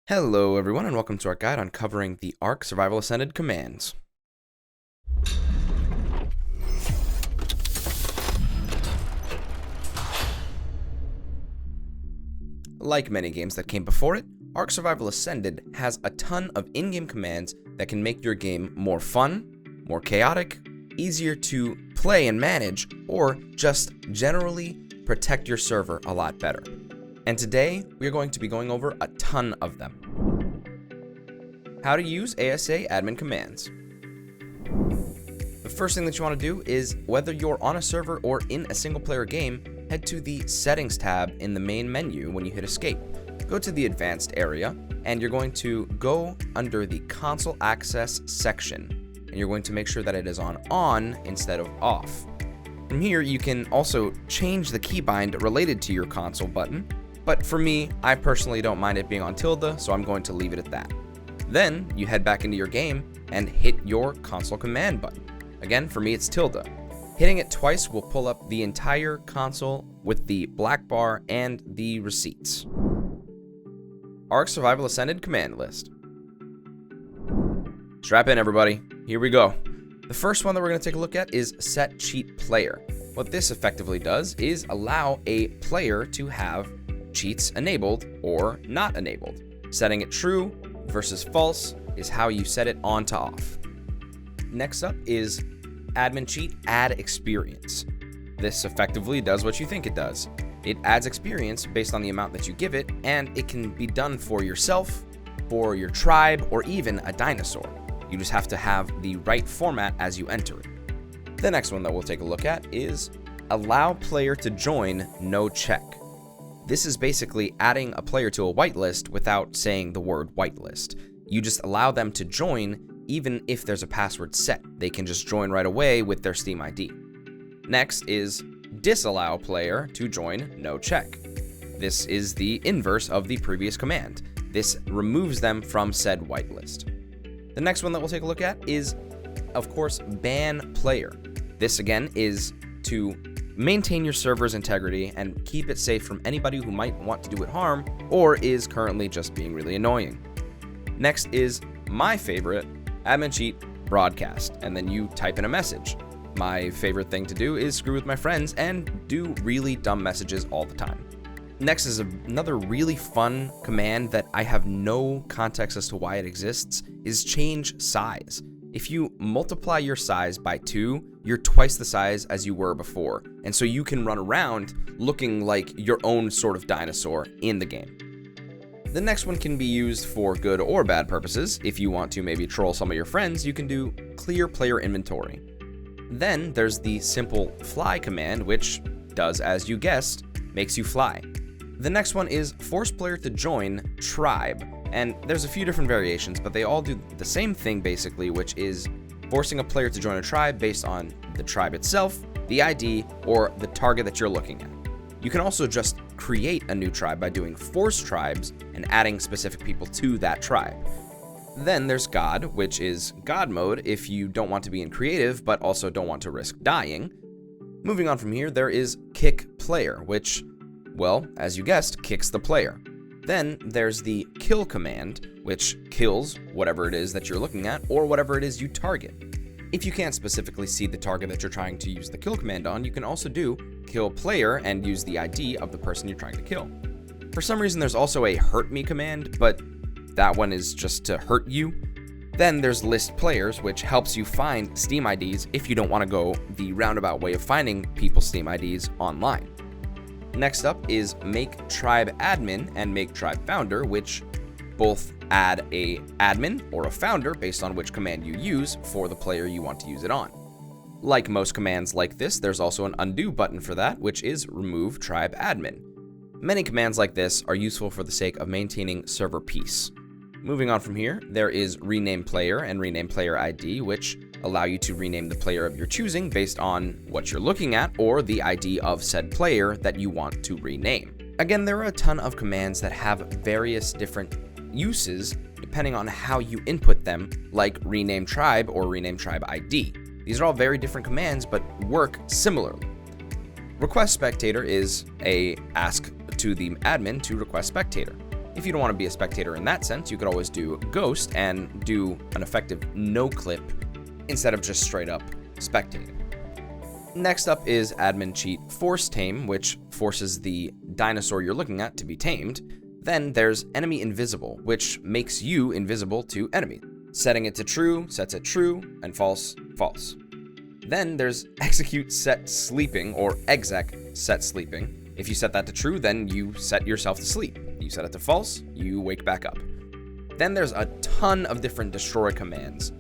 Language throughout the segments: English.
Hello everyone and welcome to our guide on covering the ARK Survival Ascended commands. Like many games that came before it, ARK Survival Ascended has a ton of in-game commands that can make your game more fun, more chaotic, easier to play and manage, or just generally protect your server a lot better. And today, we're going to be going over a ton of them. How to use ASA Admin Commands. The first thing that you want to do is, whether you're on a server or in a single player game, head to the Settings tab in the main menu when you hit Escape. Go to the Advanced area, and you're going to go under the Console Access section, and you're going to make sure that it is on instead of off. From here, you can also change the keybind related to your console button, but for me, I personally don't mind it being on tilde, so I'm going to leave it at that. Then, you head back into your game and hit your console command button. Again, for me, it's tilde. Hitting it twice will pull up the entire console with the black bar and the receipts. ARK Survival Ascended command list. Strap in, everybody. Here we go. The first one that we're going to take a look at is Set Cheat Player. What this effectively does is allow a player to have cheats enabled or not enabled. Setting it true versus false is how you set it on to off. Next up is Admin Cheat Add Experience. This effectively does what you think it does. It adds experience based on the amount that you give it, and it can be done for yourself, for your tribe, or even a dinosaur. You just have to have the right format as you enter it. The next one that we'll take a look at is Allow Player to Join No Check. This is basically adding a player to a whitelist without saying the word whitelist. You just allow them to join even if there's a password set. They can just join right away with their Steam ID. Next is Disallow Player to Join No Check. This is the inverse of the previous command. This removes them from said whitelist. The next one that we'll take a look at is, of course, Ban Player. This again is to maintain your server's integrity and keep it safe from anybody who might want to do it harm or is currently just being really annoying. Next is my favorite, Admin Cheat Broadcast, and then you type in a message. My favorite thing to do is screw with my friends and do really dumb messages all the time. Next is another really fun command that I have no context as to why it exists, is Change Size. If you multiply your size by 2, you're twice the size as you were before, and so you can run around looking like your own sort of dinosaur in the game. The next one can be used for good or bad purposes. If you want to maybe troll some of your friends, you can do Clear Player Inventory. Then there's the simple Fly command, which does, as you guessed, makes you fly. The next one is Force Player to Join Tribe. And there's a few different variations, but they all do the same thing basically, which is forcing a player to join a tribe based on the tribe itself, the ID, or the target that you're looking at. You can also just create a new tribe by doing Force Tribes and adding specific people to that tribe. Then there's God, which is God mode if you don't want to be in creative, but also don't want to risk dying. Moving on from here, there is Kick Player, which, well, as you guessed, kicks the player. Then there's the Kill command, which kills whatever it is that you're looking at or whatever it is you target. If you can't specifically see the target that you're trying to use the kill command on, you can also do Kill Player and use the ID of the person you're trying to kill. For some reason, there's also a Hurt Me command, but that one is just to hurt you. Then there's List Players, which helps you find Steam IDs if you don't want to go the roundabout way of finding people's Steam IDs online. Next up is Make Tribe Admin and Make Tribe Founder, which both add a admin or a founder based on which command you use for the player you want to use it on. Like most commands like this, there's also an undo button for that, which is Remove Tribe Admin. Many commands like this are useful for the sake of maintaining server peace. Moving on from here, there is Rename Player and Rename Player ID, which allow you to rename the player of your choosing based on what you're looking at or the ID of said player that you want to rename. Again, there are a ton of commands that have various different uses depending on how you input them, like Rename Tribe or Rename Tribe ID. These are all very different commands but work similarly. Request Spectator is a ask to the admin to request spectator. If you don't want to be a spectator in that sense, you could always do ghost and do an effective no clip instead of just straight up spectating. Next up is admin cheat force tame, which forces the dinosaur you're looking at to be tamed. Then there's enemy invisible, which makes you invisible to enemy. Setting it to true sets it true, and false, false. Then there's execute set sleeping, or exec set sleeping. If you set that to true, then you set yourself to sleep. You set it to false, you wake back up. Then there's a ton of different destroy commands.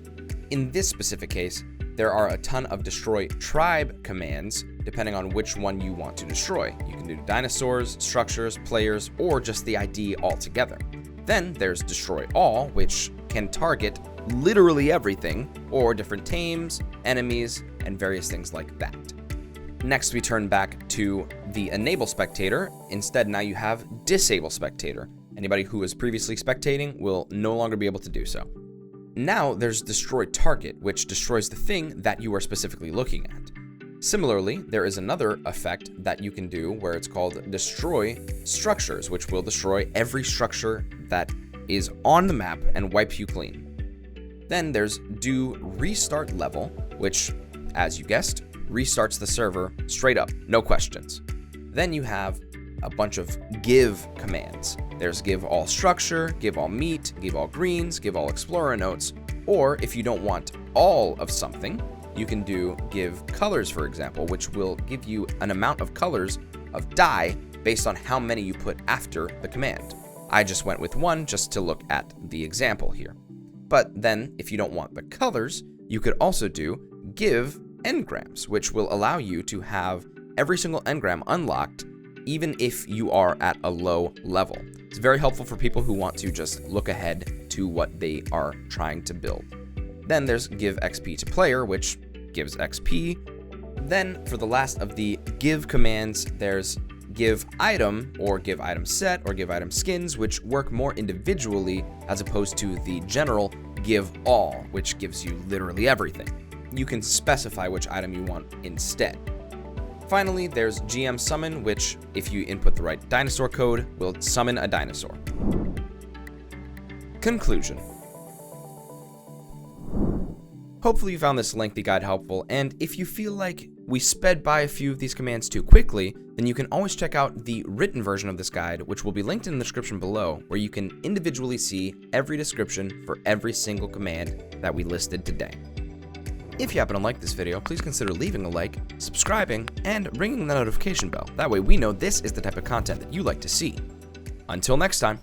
In this specific case, there are a ton of destroy tribe commands, depending on which one you want to destroy. You can do dinosaurs, structures, players, or just the ID altogether. Then there's destroy all, which can target literally everything, or different tames, enemies, and various things like that. Next, we turn back to the enable spectator. Instead, now you have disable spectator. Anybody who was previously spectating will no longer be able to do so. Now there's destroy target, which destroys the thing that you are specifically looking at. Similarly, there is another effect that you can do where it's called destroy structures, which will destroy every structure that is on the map and wipe you clean. Then there's do restart level, which, as you guessed, restarts the server straight up, no questions. Then you have a bunch of give commands. There's give all structure, give all meat, give all greens, give all explorer notes, or if you don't want all of something, you can do give colors, for example, which will give you an amount of colors of dye based on how many you put after the command. I just went with one just to look at the example here. But then if you don't want the colors, you could also do give engrams, which will allow you to have every single engram unlocked even if you are at a low level. It's very helpful for people who want to just look ahead to what they are trying to build. Then there's give XP to player, which gives XP. Then for the last of the give commands, there's give item, or give item set, or give item skins, which work more individually as opposed to the general give all, which gives you literally everything. You can specify which item you want instead. Finally, there's GM summon, which, if you input the right dinosaur code, will summon a dinosaur. Conclusion. Hopefully you found this lengthy guide helpful, and if you feel like we sped by a few of these commands too quickly, then you can always check out the written version of this guide, which will be linked in the description below, where you can individually see every description for every single command that we listed today. If you happen to like this video, please consider leaving a like, subscribing, and ringing the notification bell. That way we know this is the type of content that you like to see. Until next time.